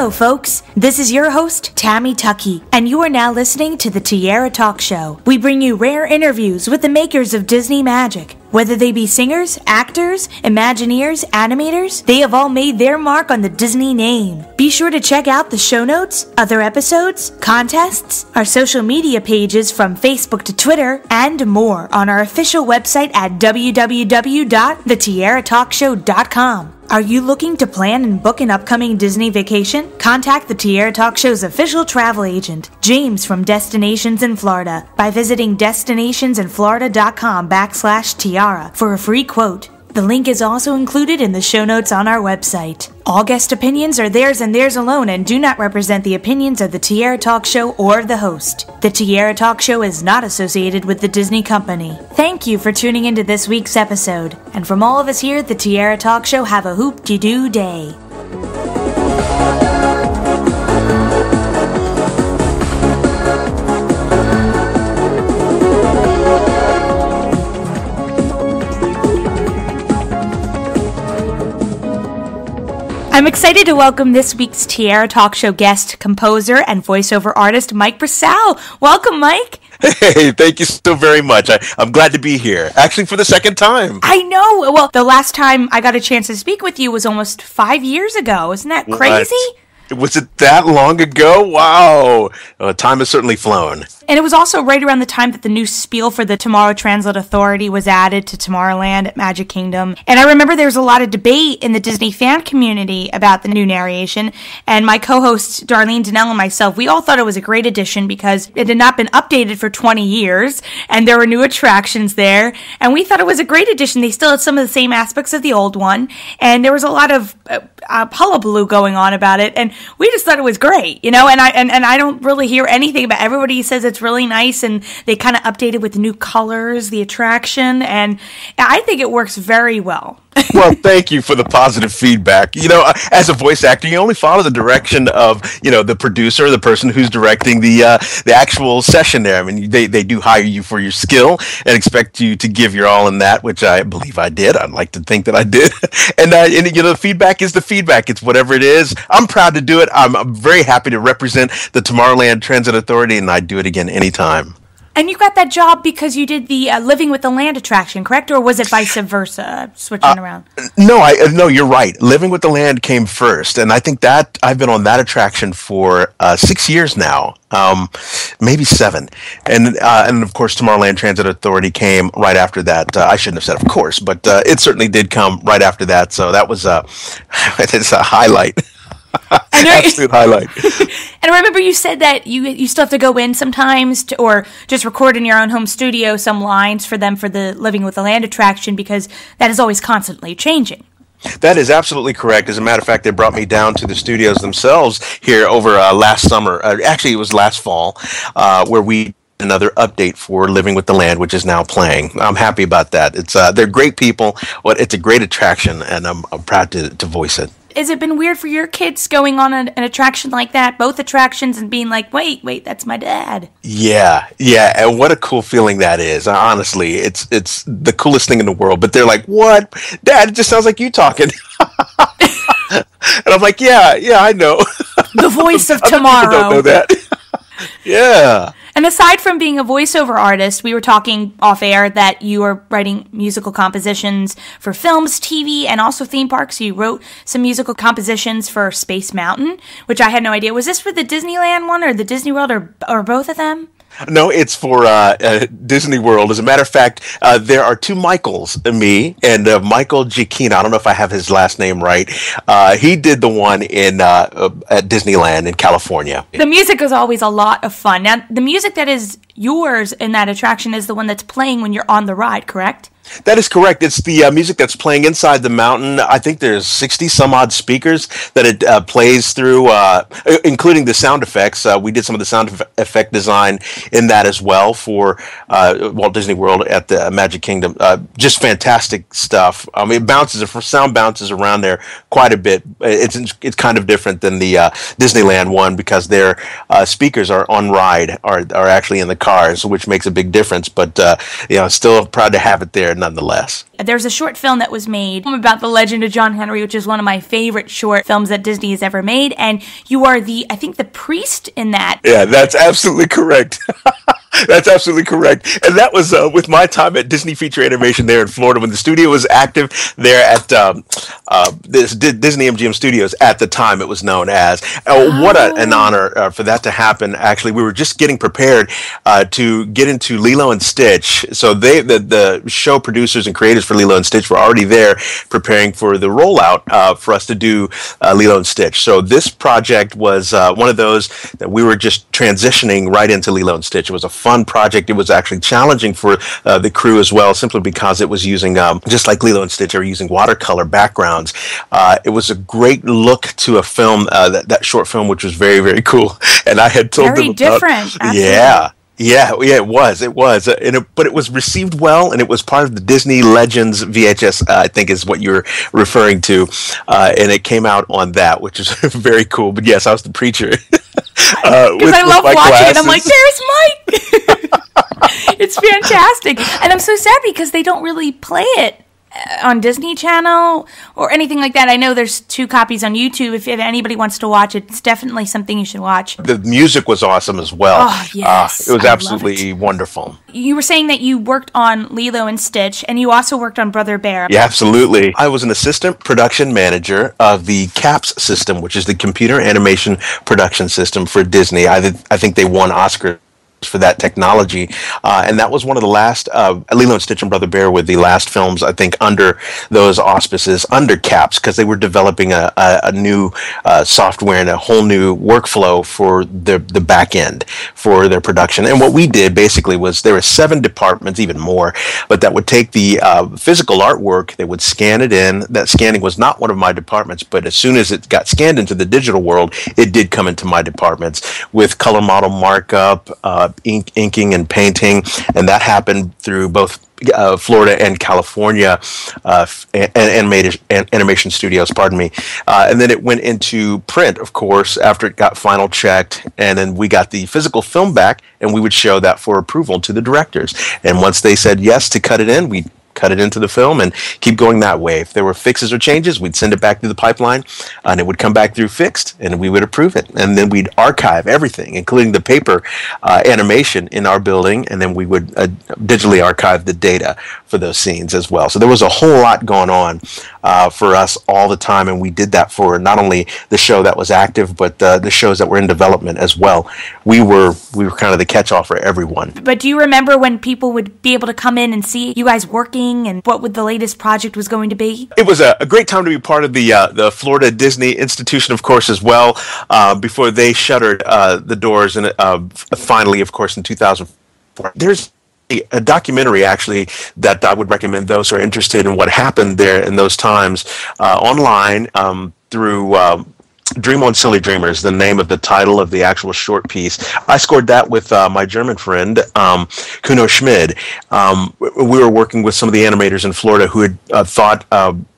Hello, folks. This is your host, Tammy Tuckey, and you are now listening to the Tiara Talk Show. We bring you rare interviews with the makers of Disney magic. Whether they be singers, actors, Imagineers, animators, they have all made their mark on the Disney name. Be sure to check out the show notes, other episodes, contests, our social media pages from Facebook to Twitter, and more on our official website at www.thetiaratalkshow.com. Are you looking to plan and book an upcoming Disney vacation? Contact the Tiara Talk Show's official travel agent, James from Destinations in Florida, by visiting destinationsinflorida.com/Tiara for a free quote. The link is also included in the show notes on our website. All guest opinions are theirs and theirs alone and do not represent the opinions of the Tiara Talk Show or the host. The Tiara Talk Show is not associated with the Disney Company. Thank you for tuning into this week's episode. And from all of us here at the Tiara Talk Show, have a hoop-de-doo day. I'm excited to welcome this week's Tiara Talk Show guest, composer, and voiceover artist, Mike Brassell. Welcome, Mike. Hey, thank you so very much. I'm glad to be here, actually for the second time. I know. Well, the last time I got a chance to speak with you was almost 5 years ago. Isn't that crazy? Was it that long ago? Wow. Time has certainly flown. And it was also right around the time that the new spiel for the Tomorrow Transit Authority was added to Tomorrowland at Magic Kingdom. And I remember there was a lot of debate in the Disney fan community about the new narration. And my co-host, Darlene Donnell, and myself, we all thought it was a great addition because it had not been updated for 20 years. And there were new attractions there. And we thought it was a great addition. They still had some of the same aspects of the old one. And there was a lot of hullabaloo going on about it. And we just thought it was great, you know, and I don't really hear anything about it. Everybody says it's really nice, and they kind of updated with new colors, the attraction, and I think it works very well. Well, thank you for the positive feedback. You know, as a voice actor, you only follow the direction of, you know, the producer, the person who's directing the actual session there. I mean, they do hire you for your skill and expect you to give your all in that, which I believe I did. I'd like to think that I did. And you know, the feedback is the feedback. It's whatever it is. I'm proud to do it. I'm very happy to represent the Tomorrowland Transit Authority, and I'd do it again anytime. And you got that job because you did the Living with the Land attraction, correct? Or was it vice versa, switching around? No, you're right. Living with the Land came first, and I think that I've been on that attraction for 6 years now, maybe 7. And of course, Tomorrowland Transit Authority came right after that. I shouldn't have said of course, but it certainly did come right after that. So that was it's a highlight. Absolute highlight. And I remember you said that you still have to go in sometimes or just record in your own home studio some lines for them for the Living with the Land attraction because that is always constantly changing. That is absolutely correct. As a matter of fact, they brought me down to the studios themselves here over last summer. Actually, it was last fall, where we another update for Living with the Land, which is now playing. I'm happy about that. It's they're great people. It's a great attraction, and I'm proud to voice it. Has it been weird for your kids going on an attraction like that, both attractions, and being like, wait, that's my dad? Yeah, and what a cool feeling that is. Honestly, it's the coolest thing in the world. But they're like, what? Dad, it just sounds like you talking. And I'm like, yeah, I know. The voice of tomorrow. People don't know that. Yeah. And aside from being a voiceover artist, we were talking off air that you are writing musical compositions for films, TV, and also theme parks. You wrote some musical compositions for Space Mountain, which I had no idea. Was this for the Disneyland one or the Disney World or both of them? No, it's for Disney World. As a matter of fact, there are two Michaels, me and Michael Giacchino. I don't know if I have his last name right. He did the one in at Disneyland in California. The music is always a lot of fun. Now, the music that is yours in that attraction is the one that's playing when you're on the ride, correct? That is correct. It's the music that's playing inside the mountain. I think there's 60 some odd speakers that it plays through, including the sound effects. We did some of the sound effect design in that as well for Walt Disney World at the Magic Kingdom. Just fantastic stuff. I mean, sound bounces around there quite a bit. It's kind of different than the Disneyland one because their speakers are on ride, are actually in the cars, which makes a big difference. But still proud to have it there. nonetheless. There's a short film that was made about the legend of John Henry, which is one of my favorite short films that Disney has ever made. And you are I think the priest in that. Yeah, that's absolutely correct. That's absolutely correct. And that was with my time at Disney Feature Animation there in Florida when the studio was active there at this Disney MGM Studios at the time it was known as. What an honor for that to happen. Actually, we were just getting prepared to get into Lilo and Stitch. So the show producers and creators for Lilo and Stitch were already there preparing for the rollout for us to do Lilo and Stitch. So this project was one of those that we were just transitioning right into Lilo and Stitch. It was a fun project. It was actually challenging for the crew as well, simply because it was using, just like Lilo and Stitch, they were using watercolor backgrounds. It was a great look to a film, that short film, which was very, very cool. And I had told very them different. About, yeah, it was, but it was received well, and it was part of the Disney Legends VHS, I think is what you're referring to, and it came out on that, which is very cool. But yes, I was the preacher. Because I love watching it. I'm like, there's Mike. It's fantastic, and I'm so sad because they don't really play it on Disney Channel or anything like that. I know there's 2 copies on YouTube. If anybody wants to watch it, it's definitely something you should watch. The music was awesome as well. Oh, yes. It was absolutely wonderful. You were saying that you worked on Lilo and Stitch, and you also worked on Brother Bear. Yeah, absolutely. I was an assistant production manager of the CAPS system, which is the computer animation production system for Disney. I think they won Oscars for that technology, and that was one of the last Lilo and Stitch and Brother Bear were the last films, I think, under those auspices, under CAPS, because they were developing a new software and a whole new workflow for the back end for their production. And what we did basically was there were 7 departments, even more, but that would take the physical artwork, they would scan it in. That scanning was not one of my departments, but as soon as it got scanned into the digital world, it did come into my departments with color model markup, inking and painting, and that happened through both Florida and California animation studios, and then it went into print, of course, after it got final checked, and then we got the physical film back, and we would show that for approval to the directors, and once they said yes to cut it in, we cut it into the film and keep going that way. If there were fixes or changes, we'd send it back through the pipeline, and it would come back through fixed, and we would approve it. And then we'd archive everything, including the paper animation in our building, and then we would digitally archive the data for those scenes as well. So there was a whole lot going on for us all the time, and we did that for not only the show that was active, but the shows that were in development as well. We were kind of the catch-all for everyone. But do you remember when people would be able to come in and see you guys working and what the latest project was going to be? It was a great time to be part of the Florida Disney Institution, of course, as well, before they shuttered the doors, and finally, of course, in 2004. There's a documentary, actually, that I would recommend those who are interested in what happened there in those times online through Dream On Silly Dreamers, the name of the title of the actual short piece. I scored that with my German friend, Kuno Schmid. We were working with some of the animators in Florida who had thought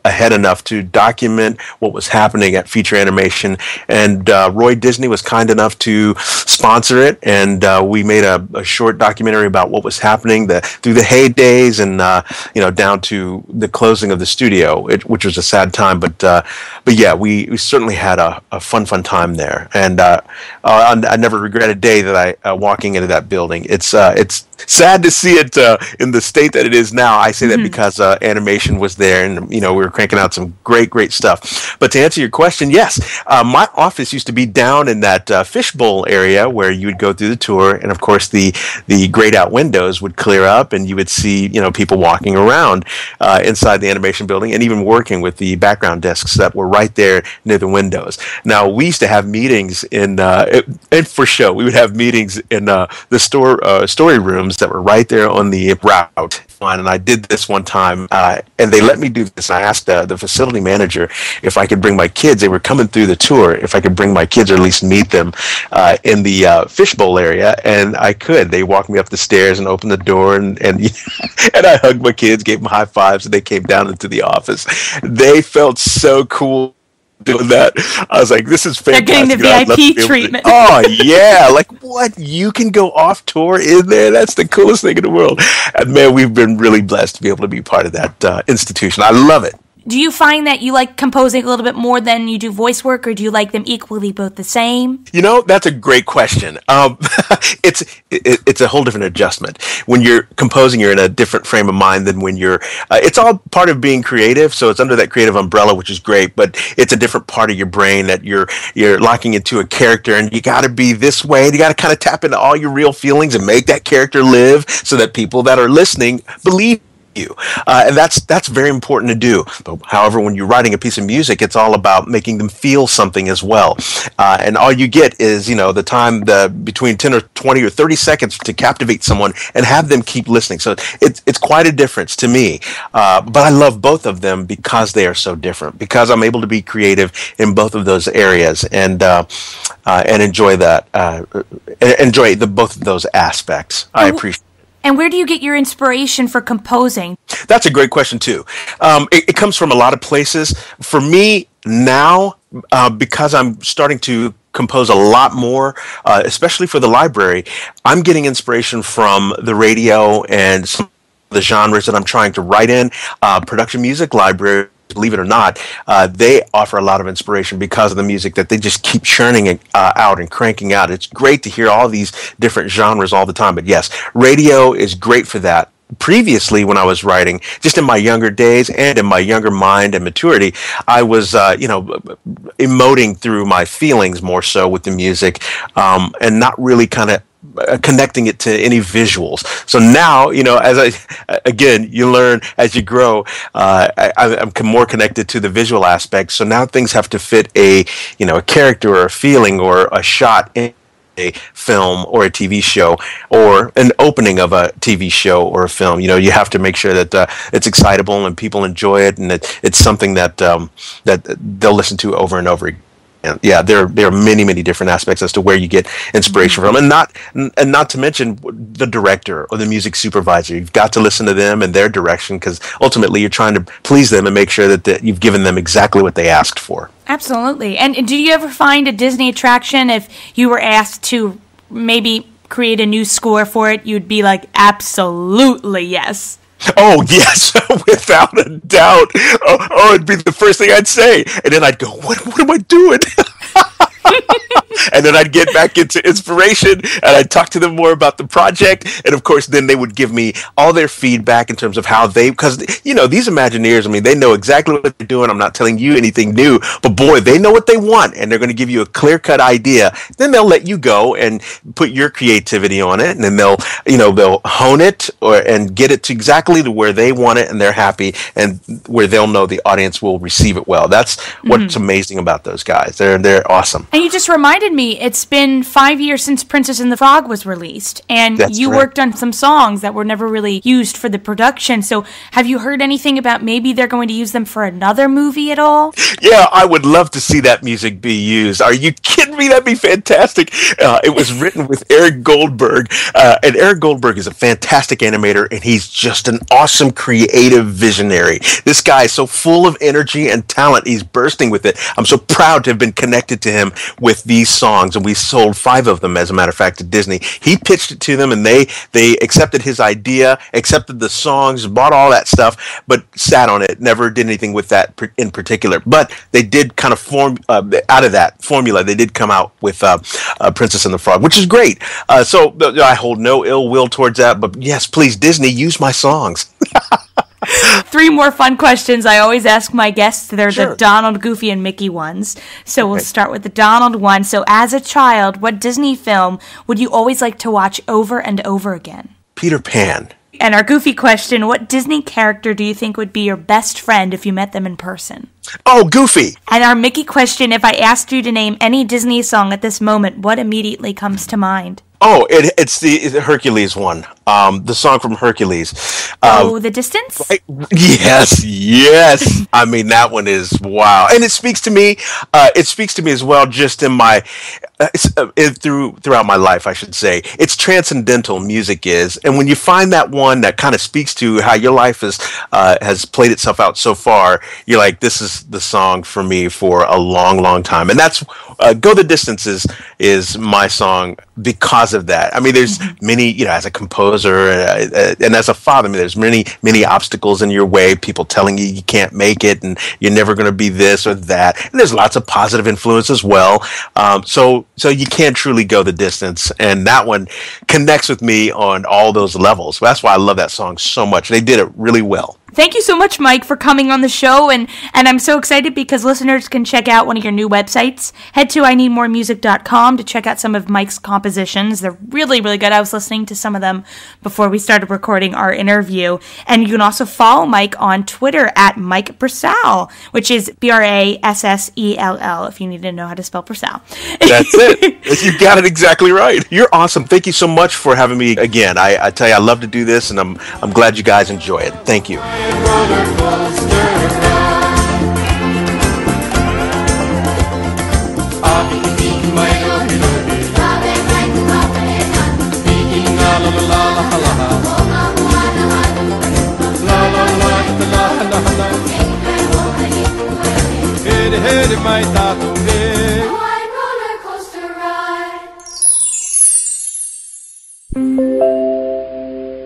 ahead enough to document what was happening at Feature Animation, and Roy Disney was kind enough to sponsor it, and we made a short documentary about what was happening through the heydays and down to the closing of the studio, which was a sad time, but yeah, we certainly had a fun time there, and I never regret a day that I walking into that building. It's sad to see it in the state that it is now. I say that because animation was there, and we were cranking out some great stuff. But to answer your question, yes, my office used to be down in that fishbowl area where you would go through the tour, and of course the grayed out windows would clear up, and you would see people walking around inside the animation building, and even working with the background desks that were right there near the windows. Now, we used to have meetings and for show, we would have meetings in the story rooms that were right there on the route. And I did this one time, and they let me do this. And I asked the facility manager if I could bring my kids. They were coming through the tour. If I could bring my kids or at least meet them in the fishbowl area, and I could. They walked me up the stairs and opened the door, and and I hugged my kids, gave them high fives, and they came down into the office. They felt so cool doing that. I was like, this is fantastic. They're getting the VIP treatment. Oh, yeah. Like, what? You can go off tour in there? That's the coolest thing in the world. And, man, we've been really blessed to be able to be part of that institution. I love it. Do you find that you like composing a little bit more than you do voice work, or do you like them equally both the same? You know, that's a great question. It's a whole different adjustment. When you're composing, you're in a different frame of mind than when you're, it's all part of being creative, so it's under that creative umbrella, which is great, but it's a different part of your brain that you're locking into a character, and you got to be this way, and you got to kind of tap into all your real feelings and make that character live so that people that are listening believe you. And that's very important to do. But however, when you're writing a piece of music, it's all about making them feel something as well. And all you get is, the time between 10 or 20 or 30 seconds to captivate someone and have them keep listening. So it's quite a difference to me. But I love both of them because they are so different, because I'm able to be creative in both of those areas and enjoy that, enjoy both of those aspects. I appreciate it. And where do you get your inspiration for composing? That's a great question, too. It comes from a lot of places. For me now, because I'm starting to compose a lot more, especially for the library, I'm getting inspiration from the radio and some of the genres that I'm trying to write in. Production music library, believe it or not, they offer a lot of inspiration because of the music that they just keep churning out and cranking out. It's great to hear all these different genres all the time. But yes, radio is great for that. Previously, when I was writing, just in my younger days and in my younger mind and maturity, I was, emoting through my feelings more so with the music, and not really kind of connecting it to any visuals. So now, again, you learn as you grow. I'm more connected to the visual aspect. So now things have to fit a character or a feeling or a shot in a film or a TV show or an opening of a TV show or a film. You have to make sure that it's excitable and people enjoy it, and it's something that they'll listen to over and over again. And yeah, there are many, many different aspects as to where you get inspiration from, and not to mention the director or the music supervisor. You've got to listen to them and their direction, because ultimately you're trying to please them and make sure that you've given them exactly what they asked for. Absolutely. And do you ever find a Disney attraction, if you were asked to maybe create a new score for it, you'd be like, absolutely yes? Oh, yes, without a doubt. Oh, it'd be the first thing I'd say. And then I'd go, what am I doing? And then I'd get back into inspiration, and I'd talk to them more about the project. And, of course, then they would give me all their feedback in terms of how because, these Imagineers, they know exactly what they're doing. I'm not telling you anything new. But, boy, they know what they want, and they're going to give you a clear-cut idea. Then they'll let you go and put your creativity on it, and then they'll hone it and get it to exactly to where they want it, and they're happy, and where they'll know the audience will receive it well. That's what's amazing about those guys. They're awesome. And you just reminded me, it's been 5 years since Princess and the Frog was released, and That's you right. worked on some songs that were never really used for the production. So have you heard anything about maybe they're going to use them for another movie at all? Yeah, I would love to see that music be used. Are you kidding me? That'd be fantastic. It was written with Eric Goldberg, and Eric Goldberg is a fantastic animator, and he's just an awesome creative visionary. This guy is so full of energy and talent. He's bursting with it. I'm so proud to have been connected to him with these songs, and we sold 5 of them, as a matter of fact, to Disney. He pitched it to them, and they accepted his idea, accepted the songs, bought all that stuff, but sat on it, never did anything with that in particular. But they did kind of form, out of that formula, they did come out with Princess and the Frog, which is great. So I hold no ill will towards that, but yes, please, Disney, use my songs. 3 more fun questions I always ask my guests. They're Sure. the Donald, Goofy, and Mickey ones. So we'll start with the Donald one. So as a child, what Disney film would you always like to watch over and over again? Peter Pan. And our Goofy question, what Disney character do you think would be your best friend if you met them in person? Oh, Goofy. And our Mickey question, if I asked you to name any Disney song at this moment, what immediately comes to mind? It's the Hercules one. The song from Hercules. The Distance? Right? Yes, yes. I mean, that one is wow, and it speaks to me. It speaks to me as well, just in my throughout my life, I should say. It's transcendental music is, and when you find that one that kind of speaks to how your life has played itself out so far, you're like, this is the song for me for a long, long time, and that's "Go the Distance" is my song because of that. I mean, there's many, as a composer and as a father, I mean, there's many obstacles in your way, people telling you can't make it and you're never going to be this or that. And there's lots of positive influence as well. So you can't truly go the distance. And that one connects with me on all those levels. That's why I love that song so much. They did it really well. Thank you so much, Mike, for coming on the show, and I'm so excited because listeners can check out one of your new websites. Head to ineedmoremusic.com to check out some of Mike's compositions. They're really, really good. I was listening to some of them before we started recording our interview. And you can also follow Mike on Twitter at Mike Brassell, which is Brassell, if you need to know how to spell Brassell. That's it. You got it exactly right. You're awesome. Thank you so much for having me again. I tell you, I love to do this, and I'm glad you guys enjoy it. Thank you. Roller coaster ride. I'll be thinking my love, thinking la la la la la la la la la. Hey, my tattoo, hey. Roller coaster ride.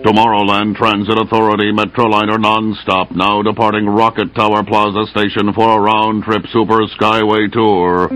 Tomorrowland Transit Authority Metroliner non-stop now departing Rocket Tower Plaza Station for a round-trip Super Skyway tour.